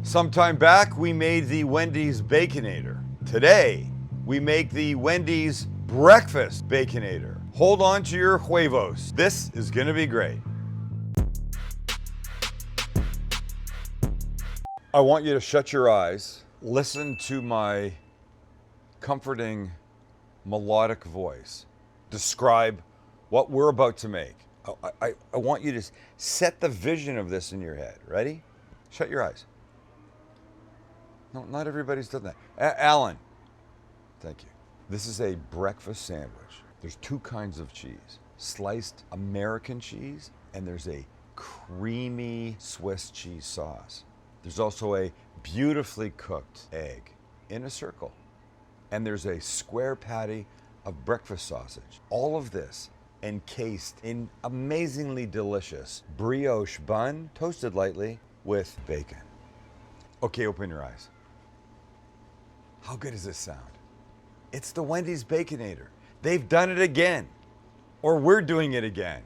Sometime back, we made the Wendy's Baconator. Today, we make the Wendy's Breakfast Baconator. Hold on to your huevos. This is gonna be great. I want you to shut your eyes, listen to my comforting, melodic voice. Describe what we're about to make. I want you to set the vision of this in your head. Ready? Shut your eyes. No, not everybody's done that. Alan, thank you. This is a breakfast sandwich. There's two kinds of cheese. Sliced American cheese, and there's a creamy Swiss cheese sauce. There's also a beautifully cooked egg in a circle. And there's a square patty of breakfast sausage. All of this encased in amazingly delicious brioche bun, toasted lightly with bacon. Okay, open your eyes. How good does this sound? It's the Wendy's Baconator. They've done it again. Or we're doing it again.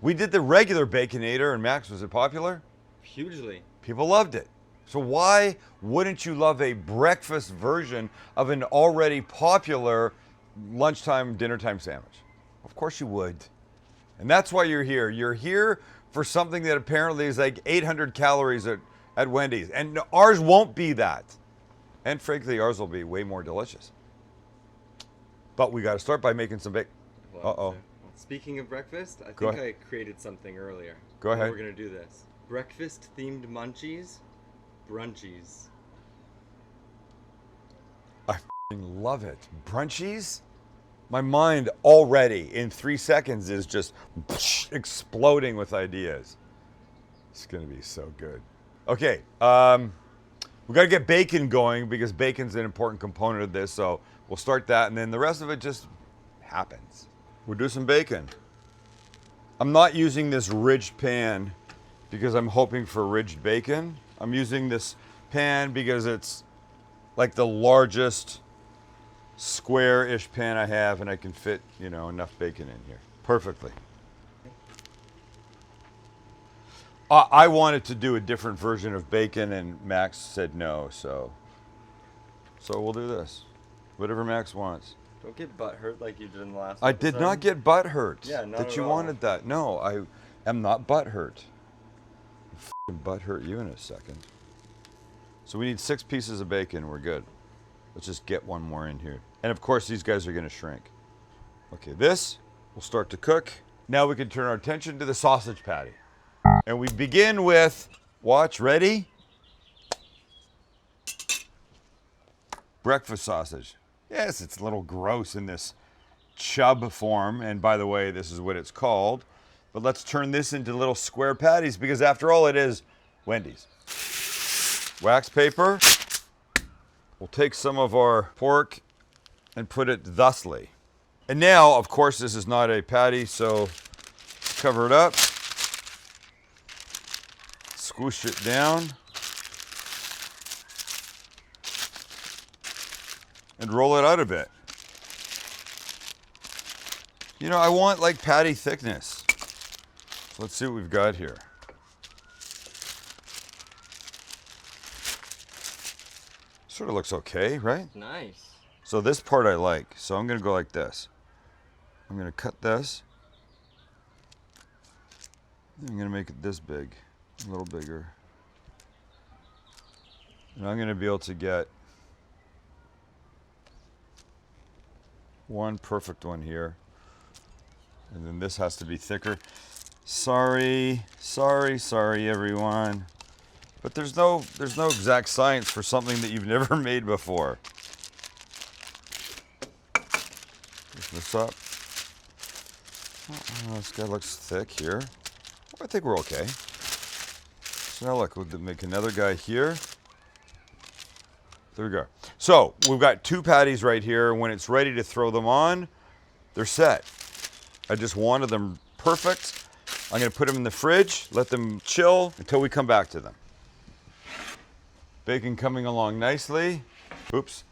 We did the regular Baconator, and Max, was it popular? Hugely. People loved it. So why wouldn't you love a breakfast version of an already popular lunchtime, dinnertime sandwich? Of course you would. And that's why you're here. You're here for something that apparently is like 800 calories at Wendy's. And ours won't be that. And frankly, ours will be way more delicious. But we got to start by making some bacon. Uh-oh. Speaking of breakfast, I think I created something earlier. Go ahead. We're going to do this. Breakfast-themed munchies, brunchies. I f***ing love it. Brunchies? My mind already in 3 seconds is just exploding with ideas. It's going to be so good. Okay, we got to get bacon going because bacon's an important component of this. So we'll start that, and then the rest of it just happens. We'll do some bacon. I'm not using this ridged pan because I'm hoping for ridged bacon. I'm using this pan because it's like the largest square-ish pan I have, and I can fit, enough bacon in here perfectly. I wanted to do a different version of bacon, and Max said no, so we'll do this. Whatever Max wants. Don't get butt hurt like you did in the last I did not get butt hurt. Yeah, not that at you all. wanted that. No, I am not butt hurt. I'll f***ing butt hurt you in a second. So we need 6 pieces of bacon. We're good. Let's just get one more in here. And of course, these guys are going to shrink. Okay, this will start to cook. Now we can turn our attention to the sausage patty. And we begin with, watch, ready? Breakfast sausage. Yes, it's a little gross in this chub form. And by the way, this is what it's called. But let's turn this into little square patties because after all, it is Wendy's. Wax paper. We'll take some of our pork and put it thusly. And now, of course, this is not a patty, so cover it up. Squish it down. And roll it out a bit. I want like patty thickness. So let's see what we've got here. Sort of looks okay, right? Nice. So this part I like. So I'm going to go like this. I'm going to cut this. I'm going to make it this big, a little bigger. And I'm going to be able to get one perfect one here. And then this has to be thicker. Sorry everyone. But there's no exact science for something that you've never made before. Lift this up. Oh, this guy looks thick here. I think we're okay. So now look, we'll make another guy here. There we go. So we've got 2 patties right here. When it's ready to throw them on, they're set. I just wanted them perfect. I'm going to put them in the fridge, let them chill until we come back to them. Bacon coming along nicely. Oops.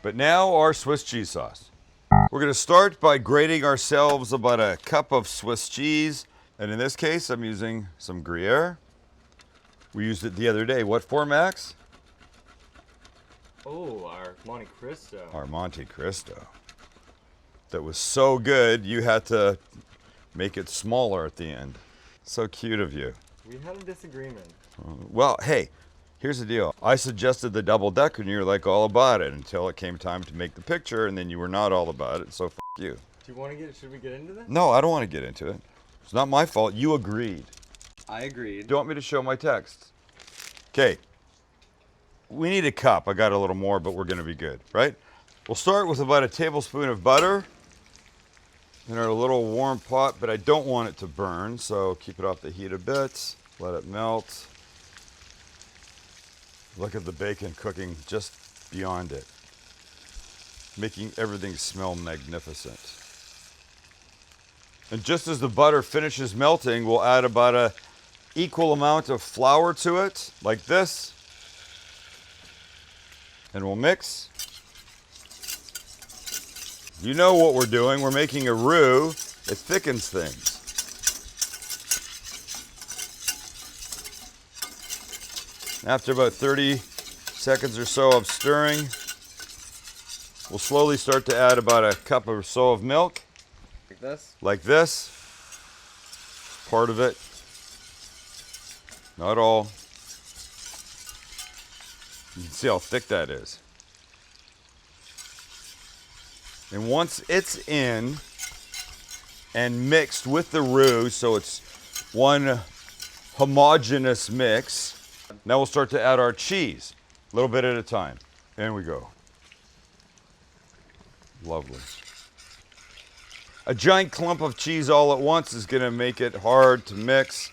But now our Swiss cheese sauce. We're going to start by grating ourselves about a cup of Swiss cheese. And in this case, I'm using some Gruyere. We used it the other day. What for, Max? Oh, our Monte Cristo. Our Monte Cristo. That was so good, you had to make it smaller at the end. So cute of you. We had a disagreement. Well, hey, here's the deal. I suggested the double decker and you were like all about it until it came time to make the picture and then you were not all about it, so f you. Do you want to should we get into this? No, I don't want to get into it. It's not my fault. You agreed. I agreed. Do you want me to show my text? Okay. We need a cup. I got a little more, but we're going to be good, right? We'll start with about a tablespoon of butter in our little warm pot, but I don't want it to burn, so keep it off the heat a bit. Let it melt. Look at the bacon cooking just beyond it, making everything smell magnificent. And just as the butter finishes melting, we'll add about an equal amount of flour to it, like this. And we'll mix. You know what we're doing. We're making a roux that thickens things. After about 30 seconds or so of stirring, we'll slowly start to add about a cup or so of milk. Like this? Like this. Part of it. Not all. You can see how thick that is. And once it's in and mixed with the roux, so it's one homogeneous mix, now we'll start to add our cheese, a little bit at a time. In we go. Lovely. A giant clump of cheese all at once is going to make it hard to mix.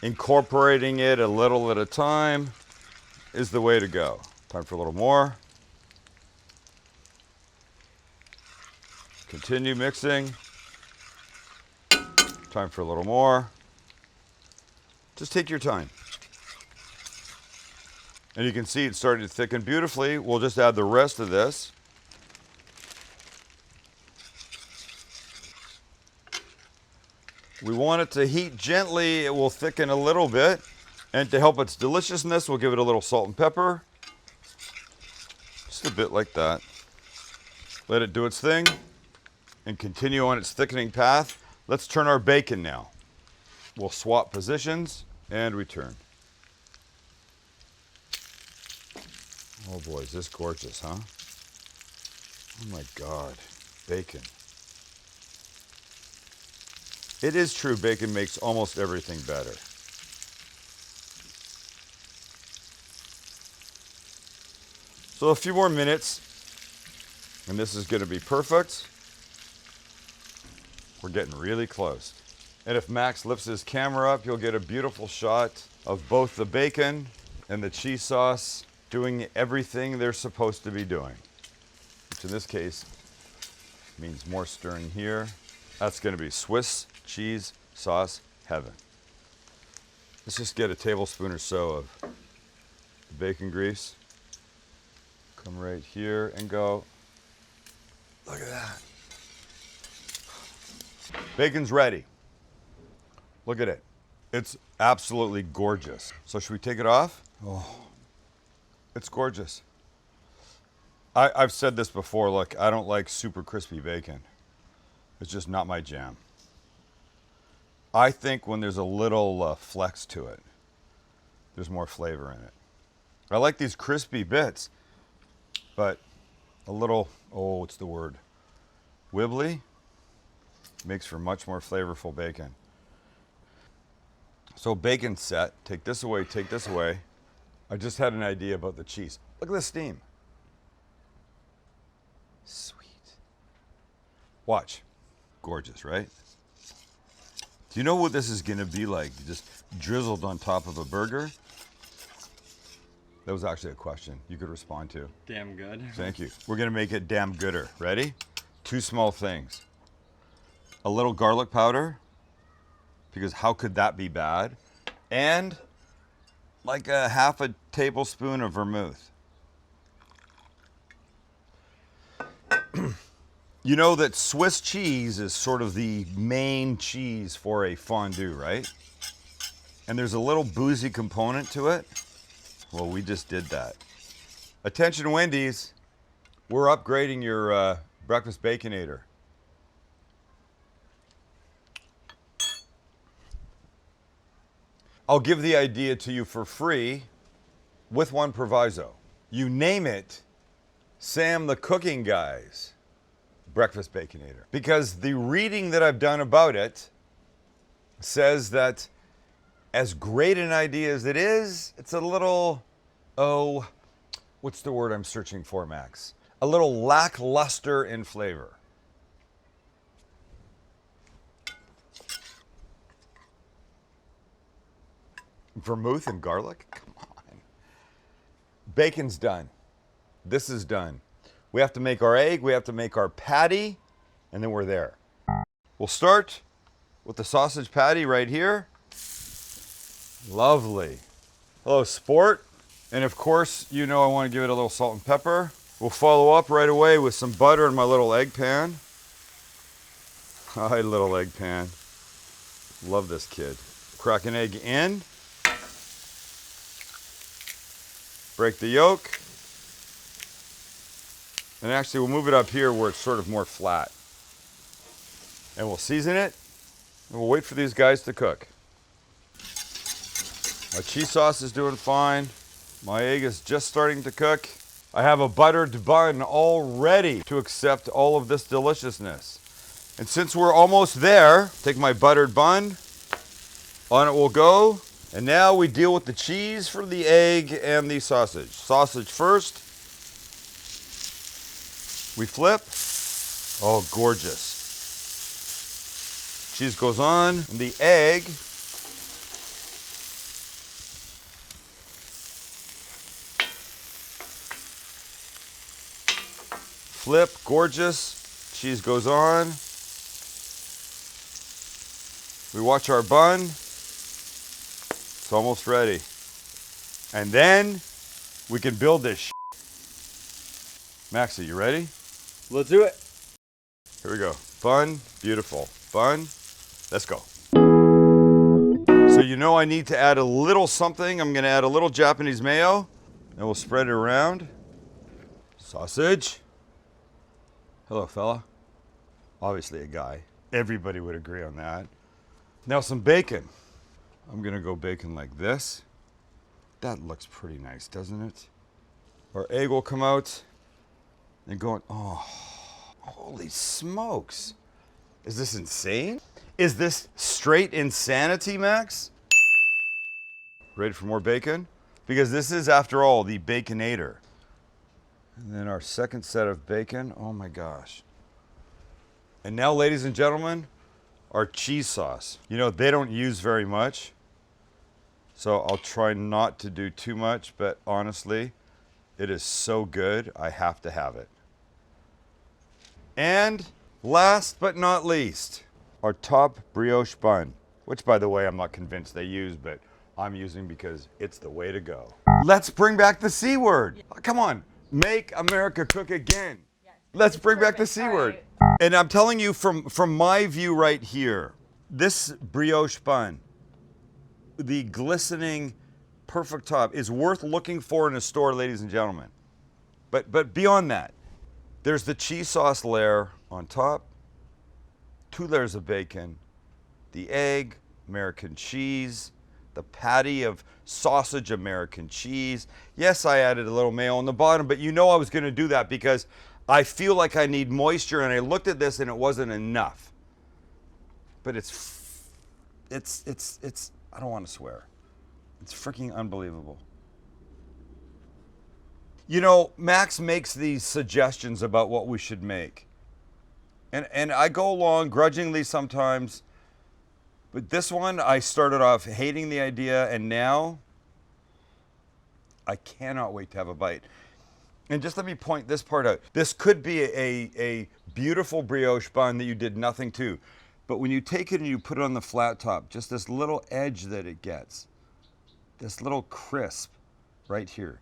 Incorporating it a little at a time is the way to go. Time for a little more. Continue mixing. Time for a little more. Just take your time. And you can see it's starting to thicken beautifully. We'll just add the rest of this. We want it to heat gently. It will thicken a little bit. And to help its deliciousness, we'll give it a little salt and pepper. Just a bit like that. Let it do its thing and continue on its thickening path. Let's turn our bacon now. We'll swap positions and return. Oh boy, is this gorgeous, huh? Oh my God, bacon. It is true, bacon makes almost everything better. So a few more minutes, and this is going to be perfect. We're getting really close. And if Max lifts his camera up, you'll get a beautiful shot of both the bacon and the cheese sauce doing everything they're supposed to be doing, which in this case means more stirring here. That's going to be Swiss cheese sauce heaven. Let's just get a tablespoon or so of the bacon grease. Come right here and go. Look at that. Bacon's ready. Look at it. It's absolutely gorgeous. So should we take it off? Oh, it's gorgeous. I've said this before, look, I don't like super crispy bacon. It's just not my jam. I think when there's a little flex to it, there's more flavor in it. I like these crispy bits, but a little, oh, what's the word? Wibbly makes for much more flavorful bacon. So bacon's set. Take this away, take this away. I just had an idea about the cheese. Look at the steam. Sweet. Watch. Gorgeous, right? Do you know what this is gonna be like? Just drizzled on top of a burger? That was actually a question you could respond to. Damn good. Thank you. We're gonna make it damn gooder. Ready? Two small things. A little garlic powder, because how could that be bad? And like a half a tablespoon of vermouth. You know that Swiss cheese is sort of the main cheese for a fondue, right? and there's a little boozy component to it. Well, we just did that. Attention Wendy's, we're upgrading your breakfast baconator. I'll give the idea to you for free with one proviso. You name it Sam the Cooking Guy's breakfast baconator. Because the reading that I've done about it says that as great an idea as it is, it's a little, oh, what's the word I'm searching for, Max? A little lackluster in flavor. Vermouth and garlic? Come on. Bacon's done. This is done. We have to make our egg, we have to make our patty, and then we're there. We'll start with the sausage patty right here. Lovely. Hello, sport. And of course, you know I want to give it a little salt and pepper. We'll follow up right away with some butter in my little egg pan. Hi, little egg pan. Love this kid. Crack an egg in. Break the yolk. And actually, we'll move it up here where it's sort of more flat. And we'll season it. And we'll wait for these guys to cook. My cheese sauce is doing fine. My egg is just starting to cook. I have a buttered bun all ready to accept all of this deliciousness. And since we're almost there, take my buttered bun. On it will go. And now we deal with the cheese for the egg and the sausage. Sausage first. We flip. Oh, gorgeous. Cheese goes on. And the egg. Flip, gorgeous. Cheese goes on. We watch our bun. It's almost ready. And then we can build this shit. Maxie, you ready? Let's do it. Here we go. Bun, beautiful. Bun, let's go. So you know I need to add a little something. I'm gonna add a little Japanese mayo, and we'll spread it around. Sausage. Hello, fella. Obviously a guy. Everybody would agree on that. Now some bacon. I'm gonna go bacon like this. That looks pretty nice, doesn't it? Our egg will come out and go, oh, holy smokes. Is this insane? Is this straight insanity, Max? Ready for more bacon? Because this is, after all, the baconator. And then our second set of bacon. Oh my gosh. And now, ladies and gentlemen, our cheese sauce. You know, they don't use very much. So I'll try not to do too much, but honestly, it is so good, I have to have it. And last but not least, our top brioche bun, which by the way, I'm not convinced they use, but I'm using because it's the way to go. Let's bring back the C word. Come on, make America cook again. Let's bring back the C word. And I'm telling you from my view right here, this brioche bun, the glistening, perfect top is worth looking for in a store, ladies and gentlemen. But beyond that, there's the cheese sauce layer on top, 2 layers of bacon, the egg, American cheese, the patty of sausage, American cheese. Yes, I added a little mayo on the bottom, but you know I was going to do that because I feel like I need moisture, and I looked at this and it wasn't enough. But it's I don't want to swear. It's freaking unbelievable. You know, Max makes these suggestions about what we should make. And I go along grudgingly sometimes. But this one, I started off hating the idea, and now I cannot wait to have a bite. And just let me point this part out. This could be a beautiful brioche bun that you did nothing to. But when you take it and you put it on the flat top, just this little edge that it gets, this little crisp right here.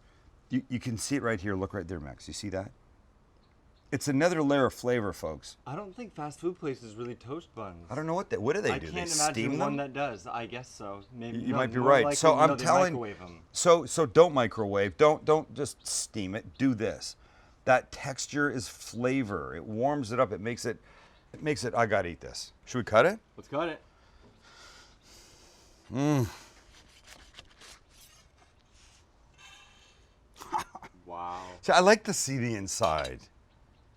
You can see it right here. Look right there, Max. You see that? It's another layer of flavor, folks. I don't think fast food places really toast buns. I don't know what do. They I do? can't They imagine steam one them? that does. I guess so. Maybe You no, might be more right. likely, So I'm they telling. microwave them. So don't microwave. Don't just steam it. Do this. That texture is flavor. It warms it up. It makes it. I gotta eat this. Should we cut it? Let's cut it. Wow. See, I like to see the inside.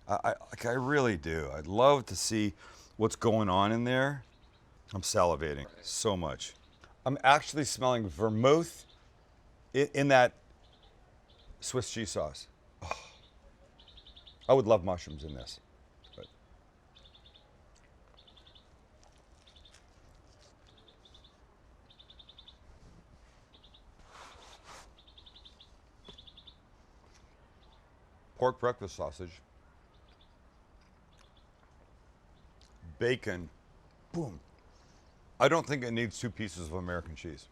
I really do. I'd love to see what's going on in there. I'm salivating so much. I'm actually smelling vermouth in that Swiss cheese sauce. Oh. I would love mushrooms in this. But. Pork breakfast sausage. Bacon. Boom. I don't think it needs 2 pieces of American cheese.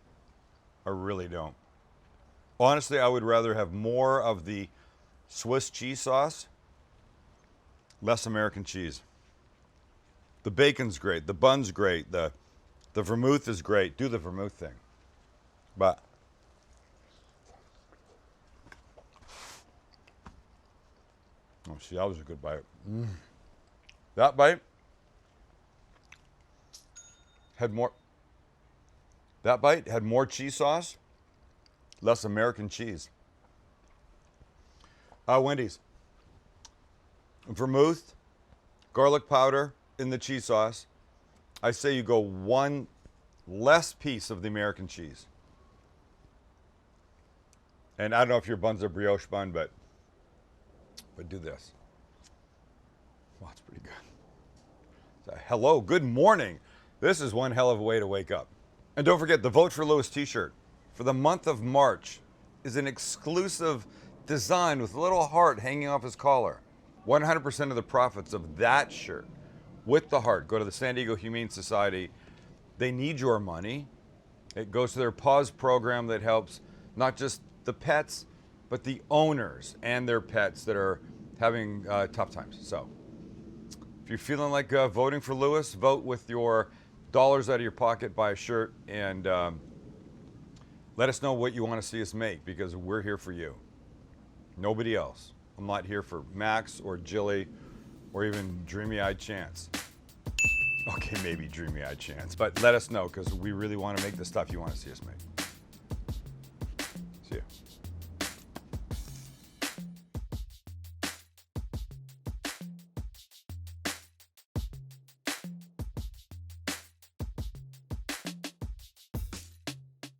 I really don't. Honestly, I would rather have more of the Swiss cheese sauce, less American cheese. The bacon's great. The bun's great. The vermouth is great. Do the vermouth thing. But oh, see, that was a good bite. That bite had more. That bite had more cheese sauce, less American cheese. Wendy's. Vermouth, garlic powder in the cheese sauce. I say you go 1 less piece of the American cheese. And I don't know if your bun's a brioche bun, but do this. Wow, it's pretty good. So, hello, good morning. This is one hell of a way to wake up. And don't forget, the Vote for Lewis t-shirt for the month of March is an exclusive design with a little heart hanging off his collar. 100% of the profits of that shirt with the heart go to the San Diego Humane Society. They need your money. It goes to their Paws program that helps not just the pets, but the owners and their pets that are having tough times. So if you're feeling like voting for Lewis, vote with your dollars out of your pocket, buy a shirt, and let us know what you want to see us make, because we're here for you. Nobody else. I'm not here for Max or Jilly or even Dreamy Eyed Chance. Okay, maybe Dreamy Eyed Chance, but let us know, because we really want to make the stuff you want to see us make. See ya.